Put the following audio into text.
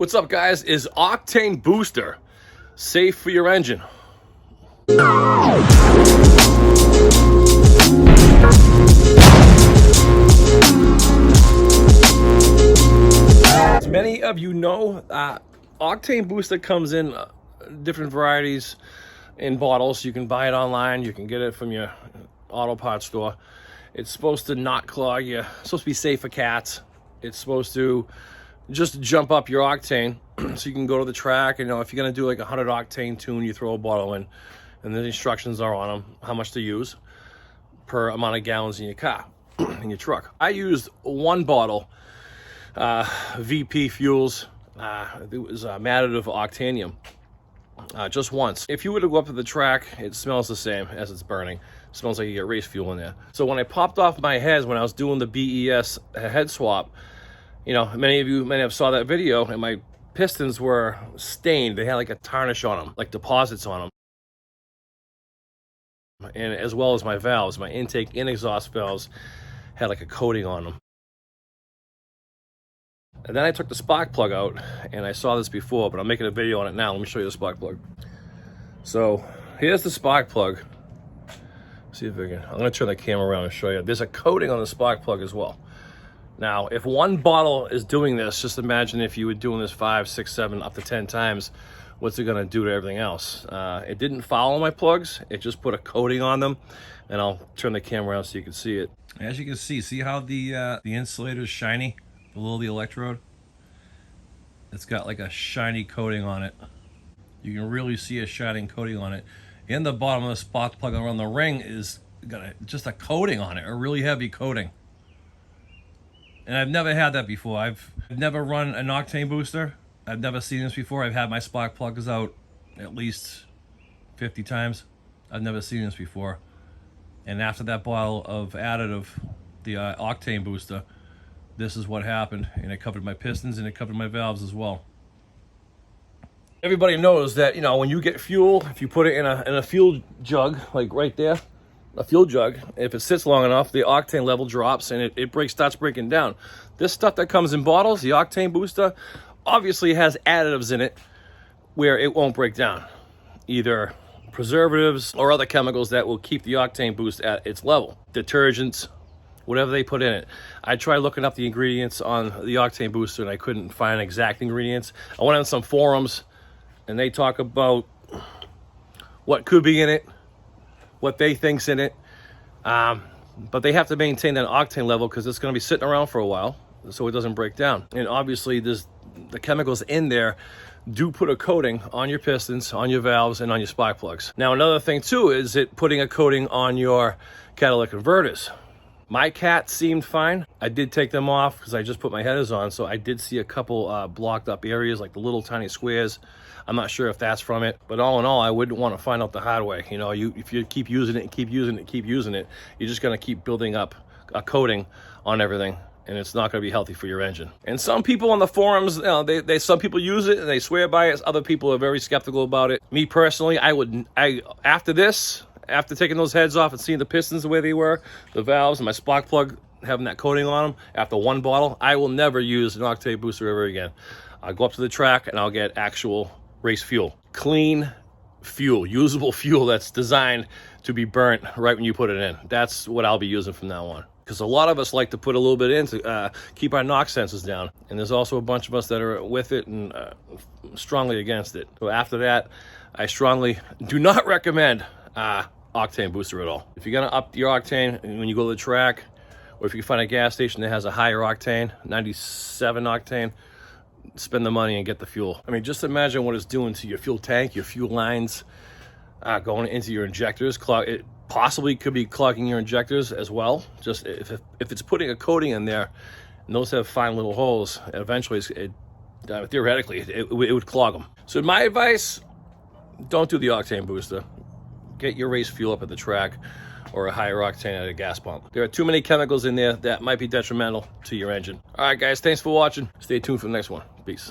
What's up, guys? Is Octane Booster safe for your engine? As many of you know, Octane Booster comes in different varieties in bottles. You can buy it online. You can get it from your auto parts store. It's supposed to not clog you. It's supposed to be safe for cats. It's supposed to just jump up your octane so you can go to the track. You know, if you're gonna do like a 100 octane tune, you throw a bottle in and the instructions are on them, how much to use per amount of gallons in your car, in your truck. I used one bottle, VP Fuels, it was Madditive Octanium, just once. If you were to go up to the track, it smells the same as it's burning. It smells like you get race fuel in there. So when I popped off my heads when I was doing the BES head swap, you know, many of you may have saw that video, and my pistons were stained. They had like a tarnish on them, like deposits on them. And as well as my valves, my intake and exhaust valves had like a coating on them. And then I took the spark plug out, and I saw this before, but I'm making a video on it now. Let me show you the spark plug. So here's the spark plug. See if I can, I'm gonna turn the camera around and show you. There's a coating on the spark plug as well. Now, if one bottle is doing this, just imagine if you were doing this 5, 6, 7, up to 10 times, what's it gonna do to everything else? It didn't follow my plugs, it just put a coating on them, and I'll turn the camera around so you can see it. As you can see how the insulator is shiny below the electrode? It's got like a shiny coating on it. You can really see a shining coating on it. In the bottom of the spark plug around the ring is got just a coating on it, a really heavy coating. And I've never had that before. I've never run an octane booster. I've never seen this before. I've had my spark plugs out at least 50 times. I've never seen this before. And after that bottle of additive, the octane booster, this is what happened. And it covered my pistons and it covered my valves as well. Everybody knows that, you know, when you get fuel, if you put it in a fuel jug, like right there, a fuel jug, if it sits long enough, the octane level drops and it starts breaking down. This stuff that comes in bottles, the octane booster, obviously has additives in it where it won't break down. Either preservatives or other chemicals that will keep the octane boost at its level. Detergents, whatever they put in it. I tried looking up the ingredients on the octane booster and I couldn't find exact ingredients. I went on some forums and they talk about what could be in it, what they think's in it, but they have to maintain that octane level because it's going to be sitting around for a while so it doesn't break down. And obviously the chemicals in there do put a coating on your pistons, on your valves, and on your spark plugs. Now another thing too is it putting a coating on your catalytic converters. My cat seemed fine. I did take them off because I just put my headers on, so I did see a couple blocked up areas, like the little tiny squares. I'm not sure if that's from it, but all in all, I wouldn't want to find out the hard way. You know, if you keep using it and keep using it, keep using it, you're just going to keep building up a coating on everything, and it's not going to be healthy for your engine. And some people on the forums, you know, some people use it and they swear by it. Other people are very skeptical about it. Me personally, after taking those heads off and seeing the pistons the way they were, the valves and my spark plug having that coating on them, after one bottle, I will never use an octane booster ever again. I'll go up to the track and I'll get actual race fuel. Clean fuel, usable fuel that's designed to be burnt right when you put it in. That's what I'll be using from now on. Because a lot of us like to put a little bit in to keep our NOx sensors down. And there's also a bunch of us that are with it and strongly against it. So after that, I strongly do not recommend octane booster at all. If you're gonna up your octane when you go to the track, or if you find a gas station that has a higher octane, 97 octane, spend the money and get the fuel. I mean, just imagine what it's doing to your fuel tank, your fuel lines, going into your injectors. It possibly could be clogging your injectors as well. Just if it's putting a coating in there, and those have fine little holes, eventually theoretically it would clog them. So my advice, don't do the octane booster. Get your race fuel up at the track or a higher octane at a gas pump. There are too many chemicals in there that might be detrimental to your engine. All right, guys, thanks for watching. Stay tuned for the next one. Peace.